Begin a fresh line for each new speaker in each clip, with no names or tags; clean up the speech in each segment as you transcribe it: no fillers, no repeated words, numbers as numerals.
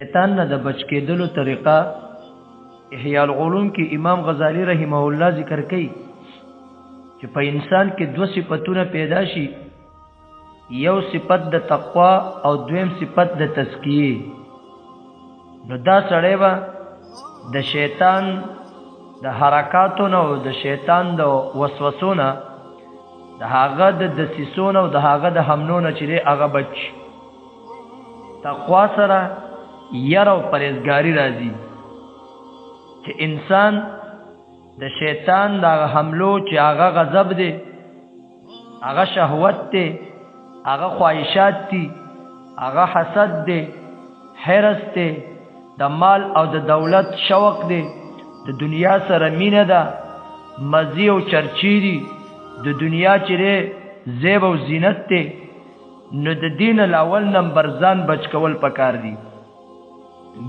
شیطان نه د بچ کېدلو طریقه احیاء العلوم کې امام غزالی رحمه الله ذکر کوي چې په انسان کې دوه صفاتونه پیدا شي، یو صفت د تقوا او دویم صفت د تزکیه. نو دا سړی به د شیطان د حرکاتو نه او د شیطان د وسوسو نه، د هغه د دسیسو نه او د هغه د حملو نه چې دی هغه بچ. تقوا سره یر او پرهیزګاري راځي چې انسان د شیطان د حملو چې هغه غضب دی، هغه شهوت دی، هغه خواهشات دي، هغه حسد دی، حرص دی، د مال او د دولت شوق دی، د دنیا سره مینه ده، مزي او چرچی دي، د دنیا چې زیب او زینت دی. نو د دین الاول نمبر ځان بچ کول پکار دي،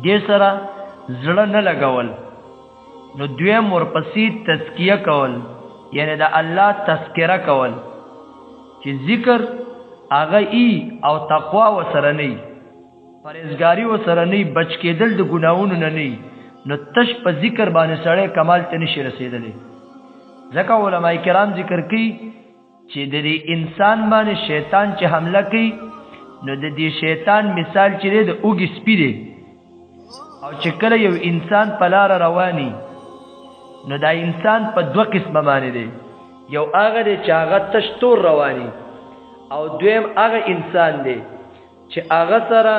دې سره زړه نه لګول. نو دویم ورپسې تزکیه کول، یعنی د الله تذکره کول چې ذکر هغه ای او تقوا وسره نه، پرهیزګاری وسره نه، بچ کېدل د ګناہوں نه نه. نو تش په ذکر باندې سړی کمال ته نشي رسیدلی. ځکه علما کرام ذکر کوي چې د دې انسان باندې شیطان چې حمله کوي، نو د دې شیطان مثال چې د اوږې سپي دی، او چې کله یو انسان په لار رواني، نو دا انسان په دوه قسمه باندې دی. یو هغه دی چې هغه تش تور رواني، او دویم هغه انسان دی چې هغه سره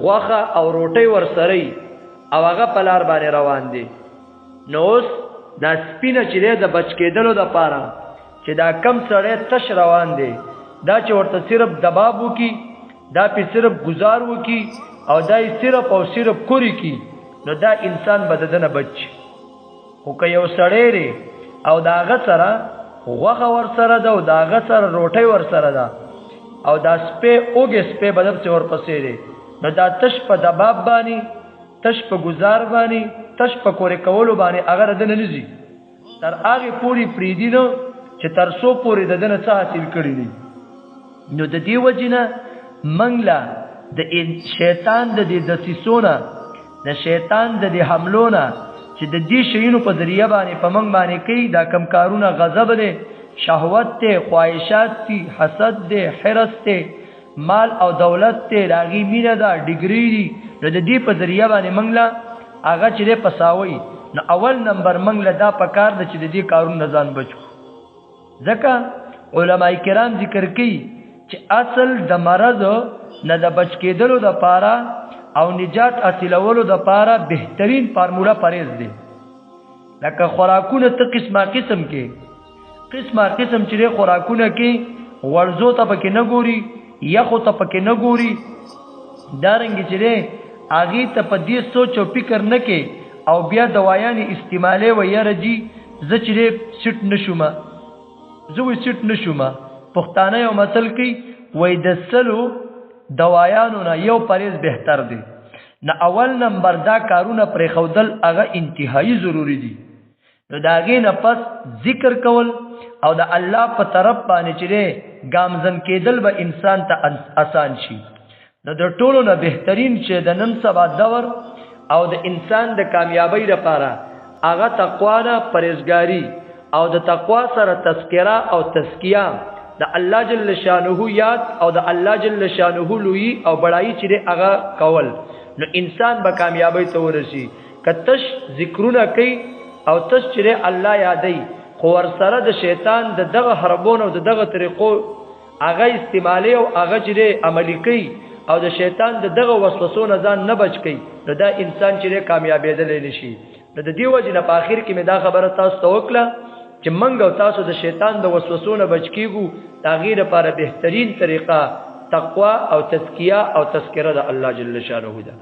غوښه او روټۍ ورسره او هغه په لار باندې روان دی. نو اوس دا سپینه چې دی د بچ کېدلو دپاره چې دا کم سړی تش روان دی، دا چې ورته صرف دباب وکي، دا پې صرف گزار وکي، او دا صرف او صرف کوری کی، نو دا انسان به د ده نه بچ. خو که یو سړی دی او د هغه سره غوښه ورسره ده او د هغه سره روټۍ ورسره ده، او دا سپی اوږې سپی به دپسې ورپسې دی، نو دا تش په دباب باندې، تش په گزار باندې، تش په کورې کولو باندې هغه د ده نه نځي، تر هغې پورې پرېږدي نه چې تر څو پورې د ده نه څه حاصل کړي دي. نو د دې وجې نه موږ له د شیطان د دې دسیسو نه، د شیطان د دې حملو نه چې د دې شیونو په ذریعه باندې په موږ باندې کوي، دا کم کارونه غضب دی، شهوت دی، خواهشات دي، حسد دی، حرص دی، مال او دولت دی، د هغې مینه ده، ډګري دي. نو د دې په ذریعه باندې موږ له هغه چې دی پساوی. نو اول نمبر موږ له دا پکار ده چې د دې کارونو نه ځان بچو. ځکه علما کرام ذکر کوي چې اصل د مرض نه د بچ کېدلو دپاره او نجات حاصلولو دپاره بهترین فارموله پرهیز دی. لکه خوراکونه ته قسمه قسم کې، قسمه قسم چې خوراکونه کې ورزو ته پکې نه ګوري، یخو ته پکې نه ګوري، دارنګې چې هغې ته په دې سوچ او فکر نه کې، او بیا دوایانې استعمالې و یاره جي زه چې سټ نه شومه، زه وایي سټ نه شومه. پښتانه یو متل کوي، وایي د سلو دوایانو نه یو پرهیز بهتر دی. نه اول نمبر دا کارونه پرېښودل هغه انتهایی ضروري دي. نو د هغې نه پس ذکر کول او د الله په طرف باندې چې ګامزن کېدل به انسان ته آسان شي. نو د ټولو نه بهترین چې د نن سبا دور او د انسان د کامیابی لپاره هغه تقوا نه، پرهیزګاري، او د تقوا سره تذکره او تزکیه، د الله جل شانه یاد او د الله جل شانه لوی او بڑائی چې هغه کول. نو انسان به کامیابی ته ورسي. که تش ذکرونه کوي او تش چې الله یادوي، خو ورسره د شیطان د دغه حربونو او د دغه طریقو هغه استعمالي او هغه چې عملي کوي، او د شیطان د دغه وسوسو نه ځان نه بچ کوي، نو دا انسان چې کامیابېدلی نشي. نو د دې وجې نه په آخر کې مې دا خبره تاسو ته وکړه چې موږ او تاسو د شیطان د وسوسو نه بچ کېږو. د هغې لپاره بهترین طریقه تقوا او تزکیه او تذکره د الله جل شانه ده.